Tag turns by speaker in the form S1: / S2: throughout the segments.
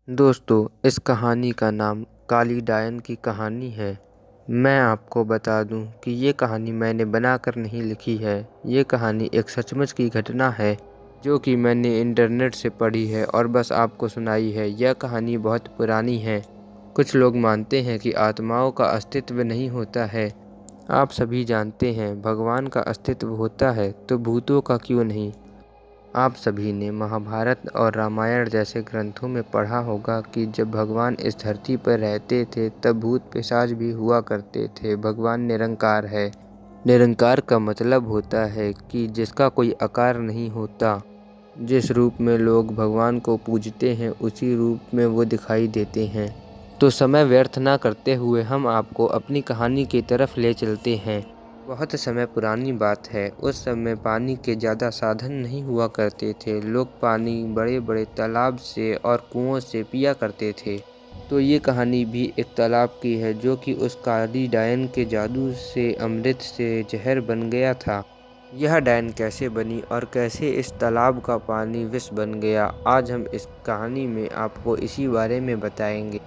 S1: दोस्तों, इस कहानी का नाम काली डायन की कहानी है। मैं आपको बता दूं कि ये कहानी मैंने बनाकर नहीं लिखी है। ये कहानी एक सचमुच की घटना है जो कि मैंने इंटरनेट से पढ़ी है और बस आपको सुनाई है। यह कहानी बहुत पुरानी है। कुछ लोग मानते हैं कि आत्माओं का अस्तित्व नहीं होता है। आप सभी जानते हैं, भगवान का अस्तित्व होता है तो भूतों का क्यों नहीं। आप सभी ने महाभारत और रामायण जैसे ग्रंथों में पढ़ा होगा कि जब भगवान इस धरती पर रहते थे तब भूत पिशाच भी हुआ करते थे। भगवान निरंकार है। निरंकार का मतलब होता है कि जिसका कोई आकार नहीं होता। जिस रूप में लोग भगवान को पूजते हैं उसी रूप में वो दिखाई देते हैं। तो समय व्यर्थ ना करते हुए हम आपको अपनी कहानी की तरफ ले चलते हैं। बहुत समय पुरानी बात है। उस समय पानी के ज़्यादा साधन नहीं हुआ करते थे। लोग पानी बड़े बड़े तालाब से और कुओं से पिया करते थे। तो ये कहानी भी एक तालाब की है जो कि उस काली डायन के जादू से अमृत से जहर बन गया था। यह डायन कैसे बनी और कैसे इस तालाब का पानी विष बन गया, आज हम इस कहानी में आपको इसी बारे में बताएंगे।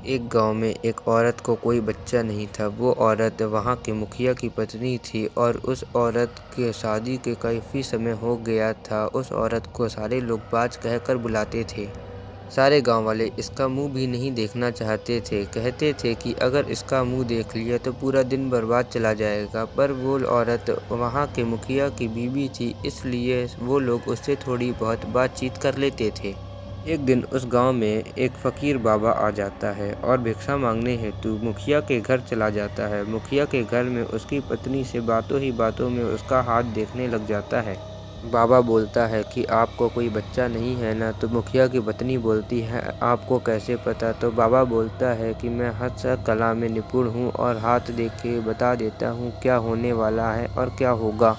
S1: एक गांव में एक औरत को कोई बच्चा नहीं था। वो औरत वहां के मुखिया की पत्नी थी और उस औरत के शादी के काफ़ी समय हो गया था। उस औरत को सारे लोग बाज कहकर बुलाते थे। सारे गांव वाले इसका मुंह भी नहीं देखना चाहते थे। कहते थे कि अगर इसका मुंह देख लिया तो पूरा दिन बर्बाद चला जाएगा। पर वो औरत वहां के मुखिया की बीवी थी, इसलिए वो लोग उससे थोड़ी बहुत बातचीत कर लेते थे। एक दिन उस गांव में एक फकीर बाबा आ जाता है और भिक्षा मांगने हेतु मुखिया के घर चला जाता है। मुखिया के घर में उसकी पत्नी से बातों ही बातों में उसका हाथ देखने लग जाता है। बाबा बोलता है कि आपको कोई बच्चा नहीं है ना। तो मुखिया की पत्नी बोलती है, आपको कैसे पता। तो बाबा बोलता है कि मैं हस्त कला में निपुण हूँ और हाथ देख के बता देता हूँ क्या होने वाला है और क्या होगा।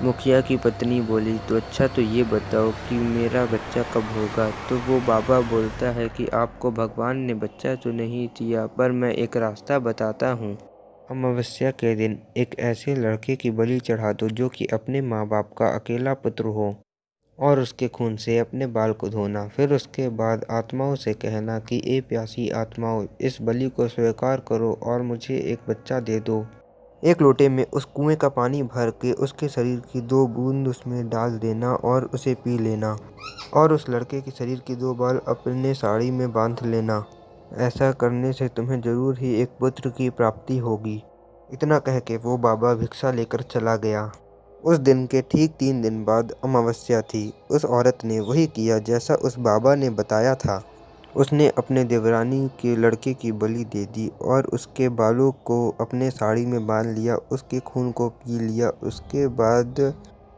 S1: मुखिया की पत्नी बोली, तो अच्छा, तो ये बताओ कि मेरा बच्चा कब होगा। तो वो बाबा बोलता है कि आपको भगवान ने बच्चा तो नहीं दिया, पर मैं एक रास्ता बताता हूँ। अमावस्या के दिन एक ऐसे लड़के की बलि चढ़ा दो जो कि अपने माँ बाप का अकेला पुत्र हो और उसके खून से अपने बाल को धोना। फिर उसके बाद आत्माओं से कहना कि ए प्यासी आत्माओं, इस बलि को स्वीकार करो और मुझे एक बच्चा दे दो। एक लोटे में उस कुएं का पानी भर के उसके शरीर की 2 बूंद उसमें डाल देना और उसे पी लेना और उस लड़के के शरीर की 2 बाल अपने साड़ी में बांध लेना। ऐसा करने से तुम्हें जरूर ही एक पुत्र की प्राप्ति होगी। इतना कह के वो बाबा भिक्षा लेकर चला गया। उस दिन के ठीक 3 दिन बाद अमावस्या थी। उस औरत ने वही किया जैसा उस बाबा ने बताया था। उसने अपने देवरानी के लड़के की बलि दे दी और उसके बालों को अपने साड़ी में बांध लिया, उसके खून को पी लिया। उसके बाद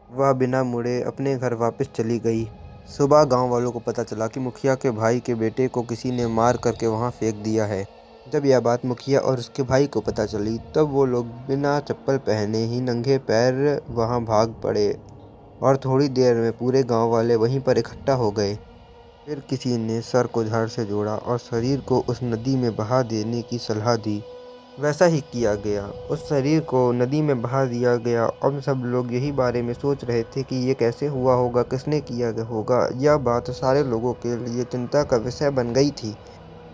S1: वह बिना मुड़े अपने घर वापस चली गई। सुबह गांव वालों को पता चला कि मुखिया के भाई के बेटे को किसी ने मार करके वहां फेंक दिया है। जब यह बात मुखिया और उसके भाई को पता चली तब वो लोग बिना चप्पल पहने ही नंगे पैर वहां भाग पड़े और थोड़ी देर में पूरे गांव वाले वहीं पर इकट्ठा हो गए। फिर किसी ने सर को झाड़ से जोड़ा और शरीर को उस नदी में बहा देने की सलाह दी। वैसा ही किया गया। उस शरीर को नदी में बहा दिया गया और सब लोग यही बारे में सोच रहे थे कि ये कैसे हुआ होगा, किसने किया होगा। यह बात सारे लोगों के लिए चिंता का विषय बन गई थी।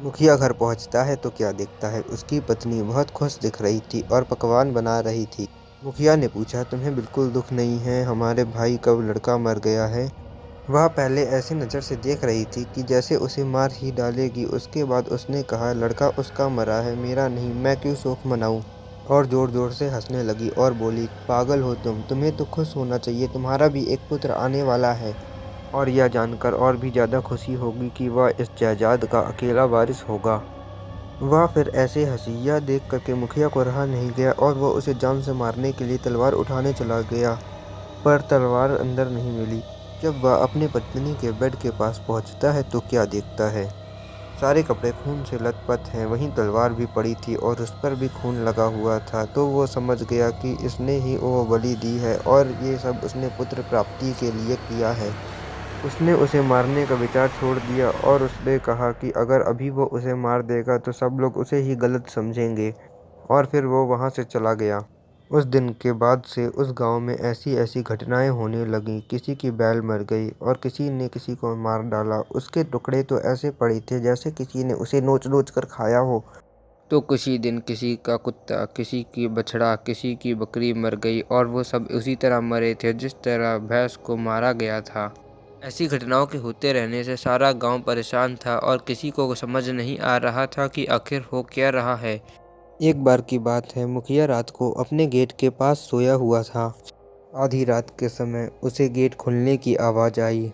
S1: मुखिया घर पहुंचता है तो क्या देखता है, उसकी पत्नी बहुत खुश दिख रही थी और पकवान बना रही थी। मुखिया ने पूछा, तुम्हें बिल्कुल दुख नहीं है, हमारे भाई का लड़का मर गया है। वह पहले ऐसी नज़र से देख रही थी कि जैसे उसे मार ही डालेगी। उसके बाद उसने कहा, लड़का उसका मरा है, मेरा नहीं, मैं क्यों शोक मनाऊं। और ज़ोर ज़ोर से हंसने लगी और बोली, पागल हो तुम, तुम्हें तो खुश होना चाहिए, तुम्हारा भी एक पुत्र आने वाला है। और यह जानकर और भी ज़्यादा खुशी होगी कि वह इस जायदाद का अकेला वारिस होगा। वह फिर ऐसे हंसी। यह देख करके मुखिया को रहा नहीं गया और वह उसे जान से मारने के लिए तलवार उठाने चला गया, पर तलवार अंदर नहीं मिली। जब वह अपनी पत्नी के बेड के पास पहुंचता है तो क्या देखता है, सारे कपड़े खून से लथपथ हैं, वहीं तलवार भी पड़ी थी और उस पर भी खून लगा हुआ था। तो वो समझ गया कि इसने ही वो बलि दी है और ये सब उसने पुत्र प्राप्ति के लिए किया है। उसने उसे मारने का विचार छोड़ दिया और उसने कहा कि अगर अभी वो उसे मार देगा तो सब लोग उसे ही गलत समझेंगे, और फिर वो वहाँ से चला गया। उस दिन के बाद से उस गांव में ऐसी ऐसी घटनाएं होने लगीं। किसी की बैल मर गई और किसी ने किसी को मार डाला। उसके टुकड़े तो ऐसे पड़े थे जैसे किसी ने उसे नोच नोच कर खाया हो। तो किसी दिन किसी का कुत्ता, किसी की बछड़ा, किसी की बकरी मर गई और वो सब उसी तरह मरे थे जिस तरह भैंस को मारा गया था। ऐसी घटनाओं के होते रहने से सारा गांव परेशान था और किसी को समझ नहीं आ रहा था कि आखिर हो क्या रहा है। एक बार की बात है, मुखिया रात को अपने गेट के पास सोया हुआ था। आधी रात के समय उसे गेट खुलने की आवाज़ आई।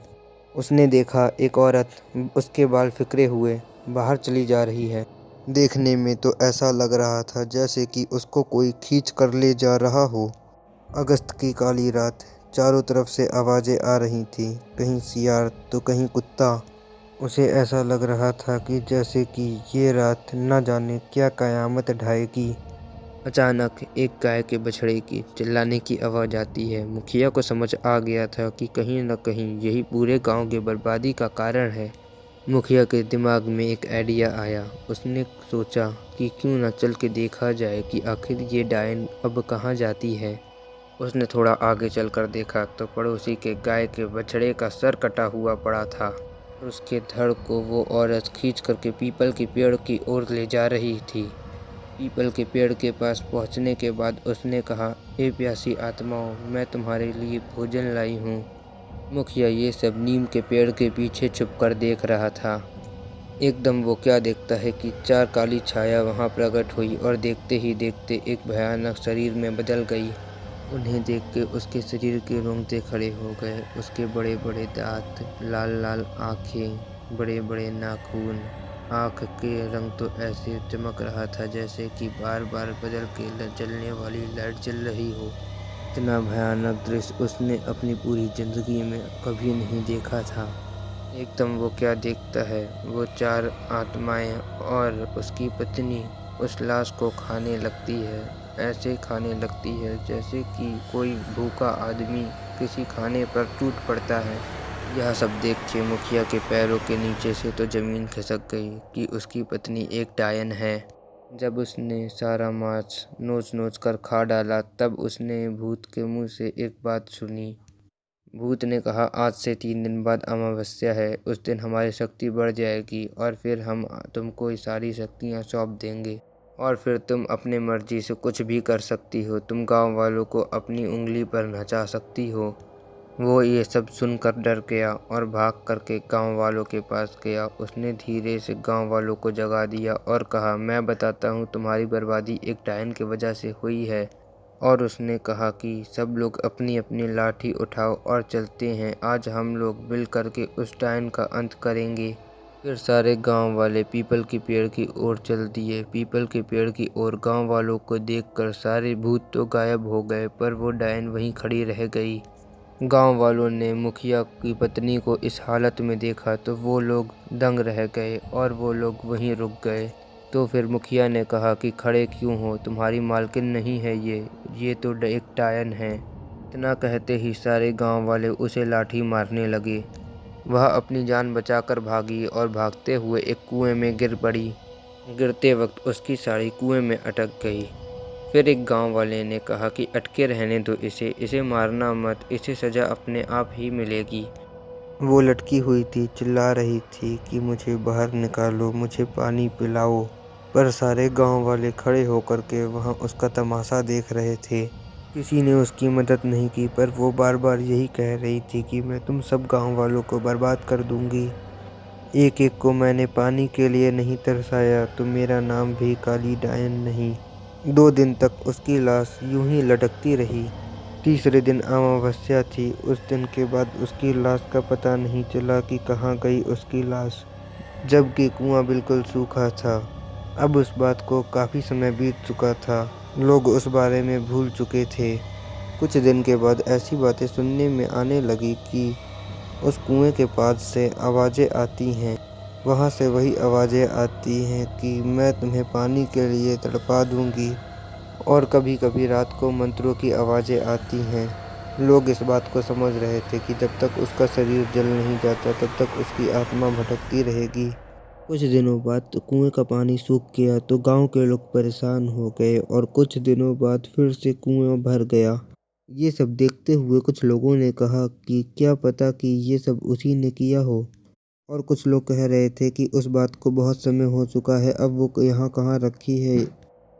S1: उसने देखा एक औरत उसके बाल फिकरे हुए बाहर चली जा रही है। देखने में तो ऐसा लग रहा था जैसे कि उसको कोई खींच कर ले जा रहा हो। अगस्त की काली रात, चारों तरफ से आवाज़ें आ रही थीं, कहीं सियार तो कहीं कुत्ता। उसे ऐसा लग रहा था कि जैसे कि ये रात न जाने क्या कयामत ढाएगी। अचानक एक गाय के बछड़े की चिल्लाने की आवाज़ आती है। मुखिया को समझ आ गया था कि कहीं न कहीं यही पूरे गांव की बर्बादी का कारण है। मुखिया के दिमाग में एक आइडिया आया। उसने सोचा कि क्यों न चल के देखा जाए कि आखिर ये डायन अब कहाँ जाती है। उसने थोड़ा आगे चलकर देखा तो पड़ोसी के गाय के बछड़े का सर कटा हुआ पड़ा था। उसके धड़ को वो औरत खींच करके पीपल के पेड़ की ओर ले जा रही थी। पीपल के पेड़ के पास पहुंचने के बाद उसने कहा, ए प्यासी आत्माओं, मैं तुम्हारे लिए भोजन लाई हूँ। मुखिया ये सब नीम के पेड़ के पीछे छुप कर देख रहा था। एकदम वो क्या देखता है कि चार काली छाया वहाँ प्रकट हुई और देखते ही देखते एक भयानक शरीर में बदल गई। उन्हें देख के उसके शरीर के रोंगटे खड़े हो गए। उसके बड़े बड़े दांत, लाल लाल आँखें, बड़े बड़े नाखून। आँख के रंग तो ऐसे चमक रहा था जैसे कि बार बार बदल के जलने वाली लाइट जल रही हो। इतना भयानक दृश्य उसने अपनी पूरी जिंदगी में कभी नहीं देखा था। एकदम वो क्या देखता है, वो चार आत्माएं और उसकी पत्नी उस लाश को खाने लगती है। ऐसे खाने लगती है जैसे कि कोई भूखा आदमी किसी खाने पर टूट पड़ता है। यह सब देख के मुखिया के पैरों के नीचे से तो जमीन खिसक गई कि उसकी पत्नी एक डायन है। जब उसने सारा मांस नोच नोच कर खा डाला तब उसने भूत के मुंह से एक बात सुनी। भूत ने कहा, आज से 3 दिन बाद अमावस्या है। उस दिन हमारी शक्ति बढ़ जाएगी और फिर हम तुमको सारी शक्तियाँ सौंप देंगे और फिर तुम अपने मर्जी से कुछ भी कर सकती हो। तुम गांव वालों को अपनी उंगली पर नचा सकती हो। वो ये सब सुनकर डर गया और भाग करके गांव वालों के पास गया। उसने धीरे से गांव वालों को जगा दिया और कहा, मैं बताता हूँ, तुम्हारी बर्बादी एक डायन की वजह से हुई है। और उसने कहा कि सब लोग अपनी अपनी लाठी उठाओ और चलते हैं। आज हम लोग मिल करके उस डायन का अंत करेंगे। फिर सारे गांव वाले पीपल के पेड़ की ओर चल दिए। पीपल के पेड़ की ओर गांव वालों को देखकर सारे भूत तो गायब हो गए पर वो डायन वहीं खड़ी रह गई। गांव वालों ने मुखिया की पत्नी को इस हालत में देखा तो वो लोग दंग रह गए और वो लोग वहीं रुक गए। तो फिर मुखिया ने कहा कि खड़े क्यों हो, तुम्हारी मालकिन नहीं है ये तो एक डायन है। इतना कहते ही सारे गांव वाले उसे लाठी मारने लगे। वह अपनी जान बचाकर भागी और भागते हुए एक कुएं में गिर पड़ी। गिरते वक्त उसकी साड़ी कुएं में अटक गई। फिर एक गांव वाले ने कहा कि अटके रहने दो इसे मारना मत, इसे सजा अपने आप ही मिलेगी। वो लटकी हुई थी, चिल्ला रही थी कि मुझे बाहर निकालो, मुझे पानी पिलाओ। पर सारे गांव वाले खड़े होकर के वहां उसका तमाशा देख रहे थे। किसी ने उसकी मदद नहीं की पर वो बार बार यही कह रही थी कि मैं तुम सब गांव वालों को बर्बाद कर दूंगी। एक एक को मैंने पानी के लिए नहीं तरसाया तो मेरा नाम भी काली डायन नहीं। 2 दिन तक उसकी लाश यूं ही लटकती रही। तीसरे दिन अमावस्या थी। उस दिन के बाद उसकी लाश का पता नहीं चला कि कहाँ गई उसकी लाश, जबकि कुआं बिल्कुल सूखा था। अब उस बात को काफ़ी समय बीत चुका था। लोग उस बारे में भूल चुके थे। कुछ दिन के बाद ऐसी बातें सुनने में आने लगी कि उस कुएं के पास से आवाज़ें आती हैं। वहाँ से वही आवाज़ें आती हैं कि मैं तुम्हें पानी के लिए तड़पा दूंगी। और कभी कभी रात को मंत्रों की आवाज़ें आती हैं। लोग इस बात को समझ रहे थे कि जब तक उसका शरीर जल नहीं जाता तब तक उसकी आत्मा भटकती रहेगी। कुछ दिनों बाद कुएं का पानी सूख गया तो गांव के लोग परेशान हो गए और कुछ दिनों बाद फिर से कुआं भर गया। ये सब देखते हुए कुछ लोगों ने कहा कि क्या पता कि ये सब उसी ने किया हो। और कुछ लोग कह रहे थे कि उस बात को बहुत समय हो चुका है, अब वो यहाँ कहाँ रखी है,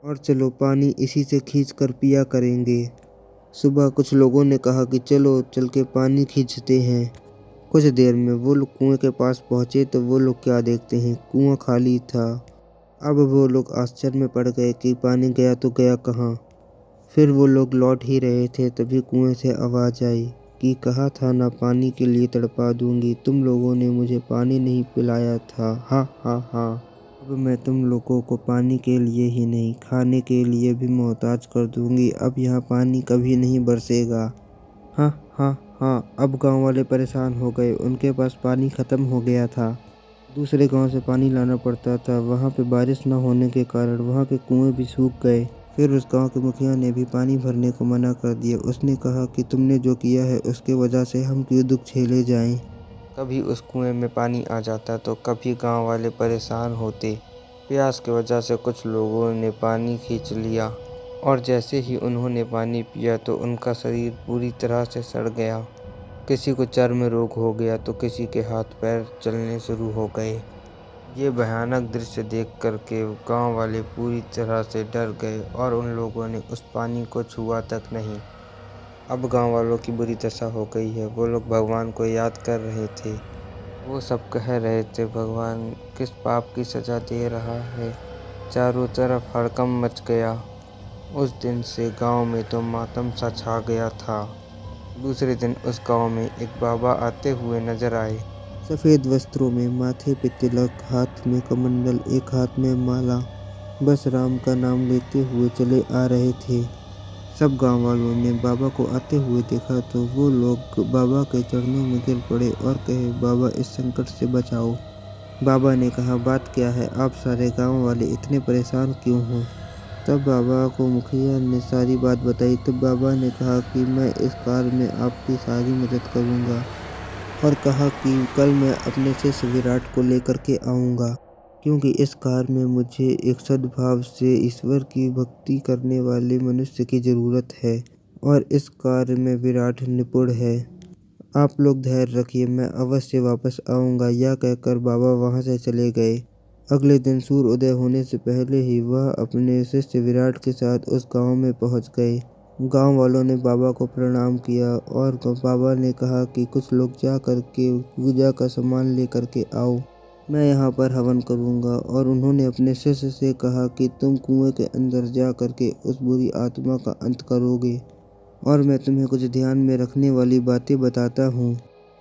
S1: और चलो पानी इसी से खींच कर पिया करेंगे। सुबह कुछ लोगों ने कहा कि चलो चल के पानी खींचते हैं। कुछ देर में वो लोग कुएं के पास पहुंचे तो वो लोग क्या देखते हैं, कुआं खाली था। अब वो लोग आश्चर्य में पड़ गए कि पानी गया तो गया कहाँ। फिर वो लोग लौट ही रहे थे तभी कुएं से आवाज़ आई कि कहा था ना पानी के लिए तड़पा दूंगी, तुम लोगों ने मुझे पानी नहीं पिलाया था, हा हा हा। अब मैं तुम लोगों को पानी के लिए ही नहीं खाने के लिए भी मोहताज कर दूंगी, अब यहाँ पानी कभी नहीं बरसेगा, हाँ हाँ हाँ। अब गांव वाले परेशान हो गए, उनके पास पानी ख़त्म हो गया था। दूसरे गांव से पानी लाना पड़ता था, वहाँ पे बारिश न होने के कारण वहाँ के कुएं भी सूख गए। फिर उस गांव के मुखिया ने भी पानी भरने को मना कर दिया। उसने कहा कि तुमने जो किया है उसके वजह से हम क्यों दुख झेले जाएं। कभी उस कुएं में पानी आ जाता तो कभी गांव वाले परेशान होते। प्यास की वजह से कुछ लोगों ने पानी खींच लिया और जैसे ही उन्होंने पानी पिया तो उनका शरीर पूरी तरह से सड़ गया। किसी को चर्म रोग हो गया तो किसी के हाथ पैर चलने शुरू हो गए। ये भयानक दृश्य देख कर के गांव वाले पूरी तरह से डर गए और उन लोगों ने उस पानी को छुआ तक नहीं। अब गांव वालों की बुरी दशा हो गई है। वो लोग भगवान को याद कर रहे थे। वो सब कह रहे थे भगवान किस पाप की सज़ा दे रहा है। चारों तरफ हड़कंप मच गया। उस दिन से गांव में तो मातम सा छा गया था। दूसरे दिन उस गांव में एक बाबा आते हुए नजर आए। सफ़ेद वस्त्रों में, माथे पे तिलक, हाथ में कमंडल, एक हाथ में माला, बस राम का नाम लेते हुए चले आ रहे थे। सब गांव वालों ने बाबा को आते हुए देखा तो वो लोग बाबा के चरणों में गिर पड़े और कहे बाबा इस संकट से बचाओ। बाबा ने कहा बात क्या है, आप सारे गांव वाले इतने परेशान क्यों हो। तब बाबा को मुखिया ने सारी बात बताई। तब बाबा ने कहा कि मैं इस कार्य में आपकी सारी मदद करूंगा और कहा कि कल मैं अपने शिष्य विराट को लेकर के आऊँगा, क्योंकि इस कार्य में मुझे एक सद्भाव से ईश्वर की भक्ति करने वाले मनुष्य की ज़रूरत है और इस कार्य में विराट निपुण है। आप लोग धैर्य रखिए, मैं अवश्य वापस आऊँगा। यह कहकर बाबा वहाँ से चले गए। अगले दिन सूर्योदय होने से पहले ही वह अपने शिष्य विराट के साथ उस गांव में पहुँच गए। गांव वालों ने बाबा को प्रणाम किया और बाबा ने कहा कि कुछ लोग जा कर के पूजा का सामान लेकर के आओ, मैं यहाँ पर हवन करूँगा। और उन्होंने अपने शिष्य से कहा कि तुम कुएं के अंदर जा कर के उस बुरी आत्मा का अंत करोगे और मैं तुम्हें कुछ ध्यान में रखने वाली बातें बताता हूँ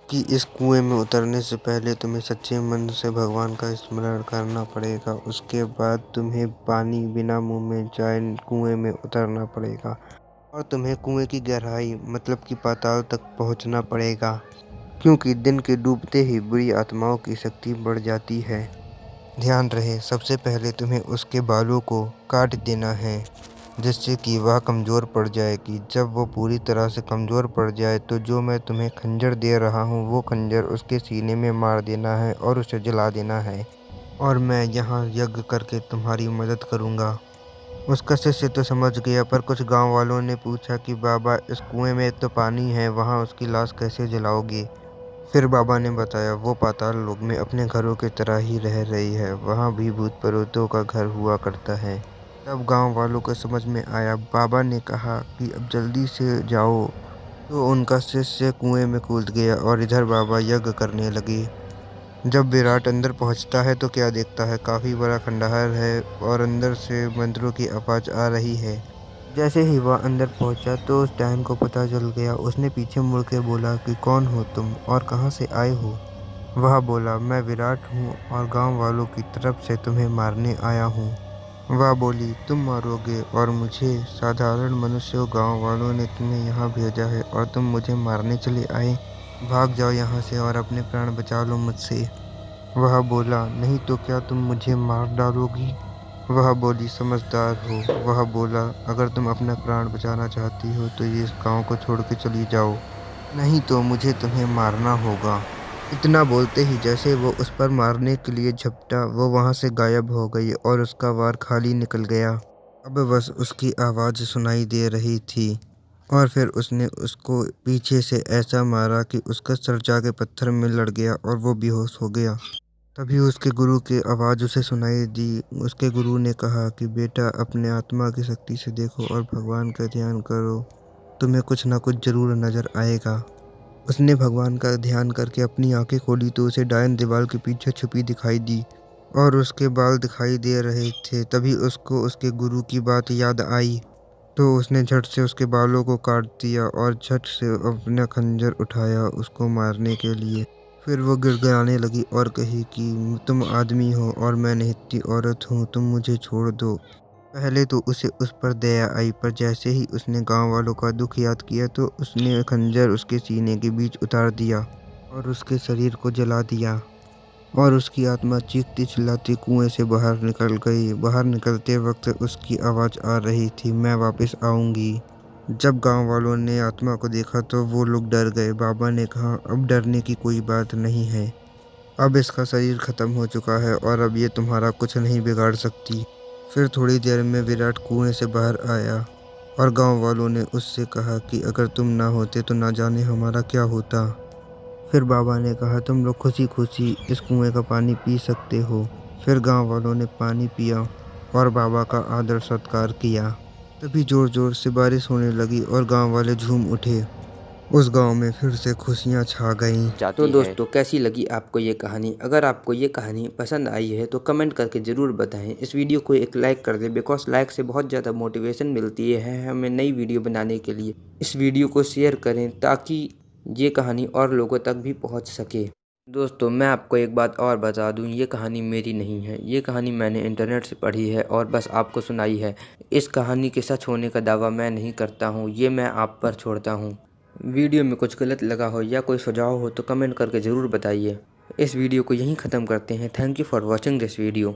S1: कि इस कुएं में उतरने से पहले तुम्हें सच्चे मन से भगवान का स्मरण करना पड़ेगा। उसके बाद तुम्हें पानी बिना मुंह में जाए कुएं में उतरना पड़ेगा और तुम्हें कुएं की गहराई मतलब कि पाताल तक पहुंचना पड़ेगा, क्योंकि दिन के डूबते ही बुरी आत्माओं की शक्ति बढ़ जाती है। ध्यान रहे, सबसे पहले तुम्हें उसके बालों को काट देना है जिससे कि वह कमज़ोर पड़ जाएगी। जब वो पूरी तरह से कमज़ोर पड़ जाए तो जो मैं तुम्हें खंजर दे रहा हूँ वो खंजर उसके सीने में मार देना है और उसे जला देना है और मैं यहाँ यज्ञ करके तुम्हारी मदद करूँगा। उसका शिष्य तो समझ गया, पर कुछ गांव वालों ने पूछा कि बाबा इस कुएं में तो पानी है, वहाँ उसकी लाश कैसे जलाओगे। फिर बाबा ने बताया वो पाताल लोक में अपने घरों की तरह ही रह रही है, वहाँ भी भूत प्रेतों का घर हुआ करता है। तब गांव वालों को समझ में आया। बाबा ने कहा कि अब जल्दी से जाओ। तो उनका शिष्य कुएं में कूद गया और इधर बाबा यज्ञ करने लगे। जब विराट अंदर पहुंचता है तो क्या देखता है, काफ़ी बड़ा खंडहर है और अंदर से मंत्रों की आवाज़ आ रही है। जैसे ही वह अंदर पहुंचा तो उस डायन को पता चल गया। उसने पीछे मुड़ के बोला कि कौन हो तुम और कहां से आए हो। वह बोला मैं विराट हूं और गांव वालों की तरफ से तुम्हें मारने आया हूं। वह बोली तुम मारोगे और मुझे, साधारण मनुष्य गांव वालों ने तुम्हें यहाँ भेजा है और तुम मुझे मारने चले आए। भाग जाओ यहाँ से और अपने प्राण बचा लो मुझसे। वह बोला नहीं तो क्या तुम मुझे मार डालोगी। वह बोली समझदार हो। वह बोला अगर तुम अपना प्राण बचाना चाहती हो तो इस गांव को छोड़ के चली जाओ, नहीं तो मुझे तुम्हें मारना होगा। इतना बोलते ही जैसे वो उस पर मारने के लिए झपटा, वो वहां से गायब हो गई और उसका वार खाली निकल गया। अब बस उसकी आवाज़ सुनाई दे रही थी और फिर उसने उसको पीछे से ऐसा मारा कि उसका सर जाके पत्थर में लड़ गया और वो बेहोश हो गया। तभी उसके गुरु की आवाज़ उसे सुनाई दी। उसके गुरु ने कहा कि बेटा, अपने आत्मा की शक्ति से देखो और भगवान का ध्यान करो, तुम्हें कुछ ना कुछ जरूर नजर आएगा। उसने भगवान का ध्यान करके अपनी आंखें खोली तो उसे डायन दीवार के पीछे छुपी दिखाई दी और उसके बाल दिखाई दे रहे थे। तभी उसको उसके गुरु की बात याद आई तो उसने झट से उसके बालों को काट दिया और झट से अपना खंजर उठाया उसको मारने के लिए। फिर वो गिड़गिड़ाने लगी और कही कि तुम आदमी हो और मैं निहत्थी औरत हूँ, तुम मुझे छोड़ दो। पहले तो उसे उस पर दया आई, पर जैसे ही उसने गांव वालों का दुख याद किया तो उसने खंजर उसके सीने के बीच उतार दिया और उसके शरीर को जला दिया और उसकी आत्मा चीखती चिल्लाती कुएं से बाहर निकल गई। बाहर निकलते वक्त उसकी आवाज़ आ रही थी, मैं वापस आऊंगी। जब गांव वालों ने आत्मा को देखा तो वो लोग डर गए। बाबा ने कहा, अब डरने की कोई बात नहीं है, अब इसका शरीर खत्म हो चुका है और अब ये तुम्हारा कुछ नहीं बिगाड़ सकती। फिर थोड़ी देर में विराट कुएं से बाहर आया और गांव वालों ने उससे कहा कि अगर तुम ना होते तो ना जाने हमारा क्या होता। फिर बाबा ने कहा, तुम लोग खुशी खुशी इस कुएं का पानी पी सकते हो। फिर गांव वालों ने पानी पिया और बाबा का आदर सत्कार किया। तभी जोर जोर से बारिश होने लगी और गांव वाले झूम उठे। उस गांव में फिर से खुशियां छा गईं। तो दोस्तों, कैसी लगी आपको ये कहानी? अगर आपको ये कहानी पसंद आई है तो कमेंट करके ज़रूर बताएं। इस वीडियो को एक लाइक कर दें, बिकॉज लाइक से बहुत ज़्यादा मोटिवेशन मिलती है हमें नई वीडियो बनाने के लिए। इस वीडियो को शेयर करें ताकि ये कहानी और लोगों तक भी पहुंच सके। दोस्तों, मैं आपको एक बात और बता दूं, ये कहानी मेरी नहीं है। ये कहानी मैंने इंटरनेट से पढ़ी है और बस आपको सुनाई है। इस कहानी के सच होने का दावा मैं नहीं करता हूँ, ये मैं आप पर छोड़ता हूँ। वीडियो में कुछ गलत लगा हो या कोई सुझाव हो तो कमेंट करके ज़रूर बताइए। इस वीडियो को यहीं ख़त्म करते हैं। Thank you for watching this video.